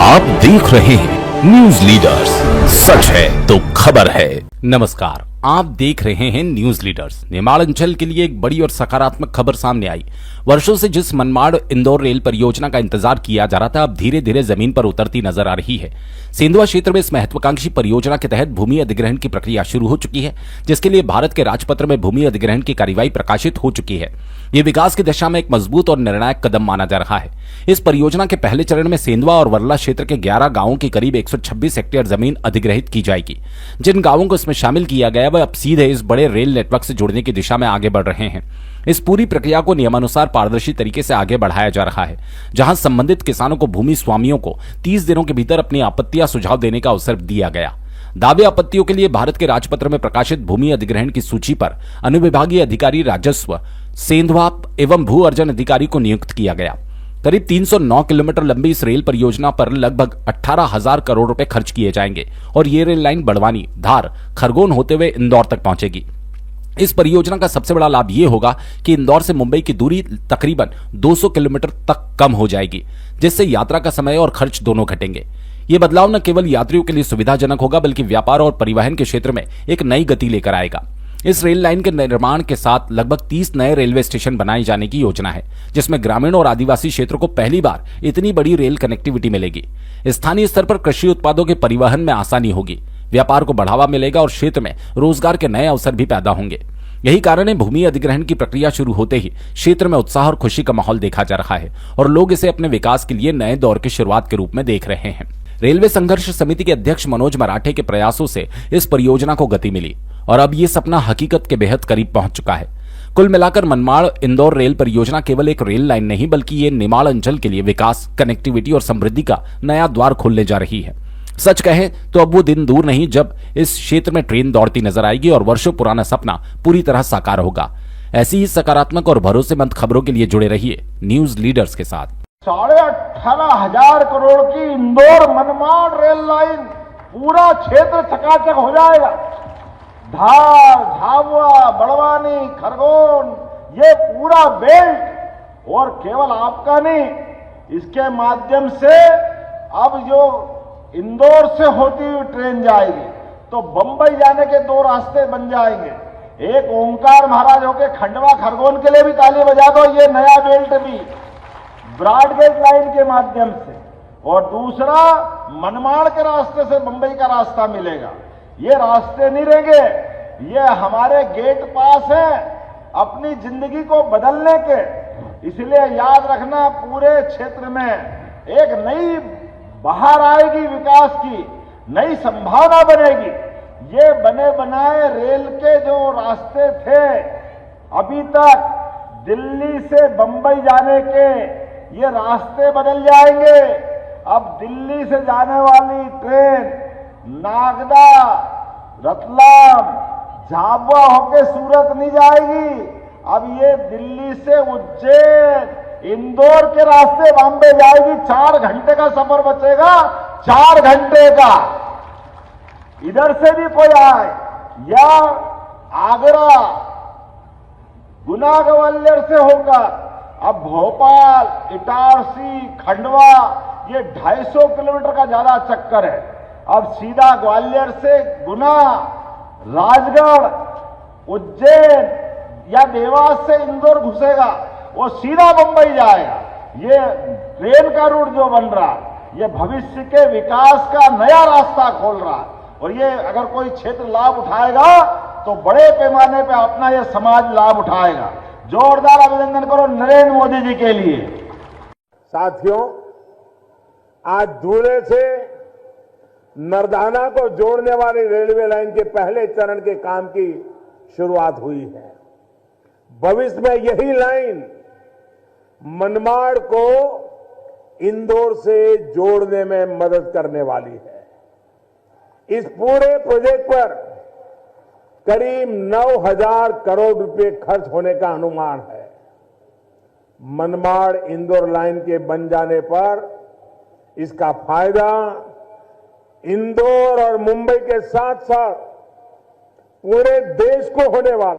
आप देख रहे हैं न्यूज लीडर्स, सच है तो खबर है। नमस्कार, आप देख रहे हैं न्यूज लीडर्स। निमाड़ अंचल के लिए एक बड़ी और सकारात्मक खबर सामने आई। वर्षों से जिस मनमाड़ इंदौर रेल परियोजना का इंतजार किया जा रहा था, अब धीरे धीरे जमीन पर उतरती नजर आ रही है। सेंधवा क्षेत्र में इस महत्वाकांक्षी परियोजना के तहत भूमि अधिग्रहण की प्रक्रिया शुरू हो चुकी है, जिसके लिए भारत के राजपत्र में भूमि अधिग्रहण की कार्यवाही प्रकाशित हो चुकी है। ये विकास की दिशा में एक मजबूत और निर्णायक कदम माना जा रहा है। इस परियोजना के पहले चरण में सेंधवा और वर्ला क्षेत्र के 11 गांवों की करीब 126 हेक्टेयर जमीन अधिग्रहित की जाएगी। जिन गांवों को इसमें शामिल किया गया वह अब सीधे इस बड़े रेल नेटवर्क से जुड़ने की दिशा में आगे बढ़ रहे हैं। इस पूरी प्रक्रिया को नियमानुसार पारदर्शी तरीके से आगे बढ़ाया जा रहा है, जहां संबंधित किसानों को भूमि स्वामियों को 30 दिनों के भीतर अपनी आपत्तियां सुझाव देने का अवसर दिया गया। दावे आपत्तियों के लिए भारत के राजपत्र में प्रकाशित भूमि अधिग्रहण की सूची पर अनुविभागीय अधिकारी राजस्व, सेंधवा एवं भू अर्जन अधिकारी को नियुक्त किया गया। करीब 309 किलोमीटर लंबी इस रेल परियोजना पर लगभग 18,000 करोड़ रुपए खर्च किए जाएंगे और ये रेल लाइन बड़वानी, धार, खरगोन होते हुए इंदौर तक पहुंचेगी। इस परियोजना का सबसे बड़ा लाभ यह होगा कि इंदौर से मुंबई की दूरी तकरीबन 200 किलोमीटर तक कम हो जाएगी, जिससे यात्रा का समय और खर्च दोनों घटेंगे। ये बदलाव न केवल यात्रियों के लिए सुविधाजनक होगा, बल्कि व्यापार और परिवहन के क्षेत्र में एक नई गति लेकर आएगा। इस रेल लाइन के निर्माण के साथ लगभग 30 नए रेलवे स्टेशन बनाए जाने की योजना है, जिसमें ग्रामीण और आदिवासी क्षेत्रों को पहली बार इतनी बड़ी रेल कनेक्टिविटी मिलेगी। स्थानीय स्तर पर कृषि उत्पादों के परिवहन में आसानी होगी, व्यापार को बढ़ावा मिलेगा और क्षेत्र में रोजगार के नए अवसर भी पैदा होंगे। यही कारण है भूमि अधिग्रहण की प्रक्रिया शुरू होते ही क्षेत्र में उत्साह और खुशी का माहौल देखा जा रहा है और लोग इसे अपने विकास के लिए नए दौर की शुरुआत के रूप में देख रहे हैं। रेलवे संघर्ष समिति के अध्यक्ष मनोज मराठे के प्रयासों से इस परियोजना को गति मिली और अब ये सपना हकीकत के बेहद करीब पहुंच चुका है। कुल मिलाकर मनमाड़ इंदौर रेल परियोजना केवल एक रेल लाइन नहीं, बल्कि ये निमाड़ अंचल के लिए विकास, कनेक्टिविटी और समृद्धि का नया द्वार खोलने जा रही है। सच कहें तो अब वो दिन दूर नहीं जब इस क्षेत्र में ट्रेन दौड़ती नजर आएगी और वर्षों पुराना सपना पूरी तरह साकार होगा। ऐसी ही सकारात्मक और भरोसेमंद खबरों के लिए जुड़े रहिए न्यूज लीडर्स के साथ। 18,500 करोड़ की इंदौर मनमाड़ रेल लाइन, पूरा क्षेत्र चकाचक हो जाएगा। धार, झाबुआ, बड़वानी, खरगोन, ये पूरा बेल्ट, और केवल आपका नहीं, इसके माध्यम से अब जो इंदौर से होती हुई ट्रेन जाएगी तो बंबई जाने के 2 रास्ते बन जाएंगे। एक ओंकार महाराज होके खंडवा खरगोन के लिए भी ताली बजा दो, ये नया बेल्ट भी ब्रॉडगेज लाइन के माध्यम से, और दूसरा मनमाड़ के रास्ते से बंबई का रास्ता मिलेगा। ये रास्ते नहीं रहेंगे, ये हमारे गेट पास है अपनी जिंदगी को बदलने के। इसलिए याद रखना, पूरे क्षेत्र में एक नई बाहर आएगी, विकास की नई संभावना बनेगी। ये बने बनाए रेल के जो रास्ते थे अभी तक, दिल्ली से बंबई जाने के, ये रास्ते बदल जाएंगे। अब दिल्ली से जाने वाली ट्रेन नागदा, रतलाम, झाबुआ होके सूरत नहीं जाएगी। अब ये दिल्ली से उज्जैन, इंदौर के रास्ते बॉम्बे जाएगी। 4 घंटे का सफर बचेगा, 4 घंटे का। इधर से भी कोई आए या आगरा, गुना ग्वालियर से होकर अब भोपाल, इटारसी, खंडवा, ये 250 किलोमीटर का ज्यादा चक्कर है। अब सीधा ग्वालियर से गुना, राजगढ़, उज्जैन या देवास से इंदौर घुसेगा, वो सीधा बंबई जाएगा। ये ट्रेन का रूट जो बन रहा, ये भविष्य के विकास का नया रास्ता खोल रहा है। और ये अगर कोई क्षेत्र लाभ उठाएगा तो बड़े पैमाने पे अपना ये समाज लाभ उठाएगा। जोरदार अभिनंदन करो नरेंद्र मोदी जी के लिए। साथियों, आज धुले से नरदाना को जोड़ने वाली रेलवे लाइन के पहले चरण के काम की शुरुआत हुई है। भविष्य में यही लाइन मनमाड़ को इंदौर से जोड़ने में मदद करने वाली है। इस पूरे प्रोजेक्ट पर करीब 9,000 करोड़ रुपए खर्च होने का अनुमान है। मनमाड़ इंदौर लाइन के बन जाने पर इसका फायदा इंदौर और मुंबई के साथ साथ पूरे देश को होने वाला।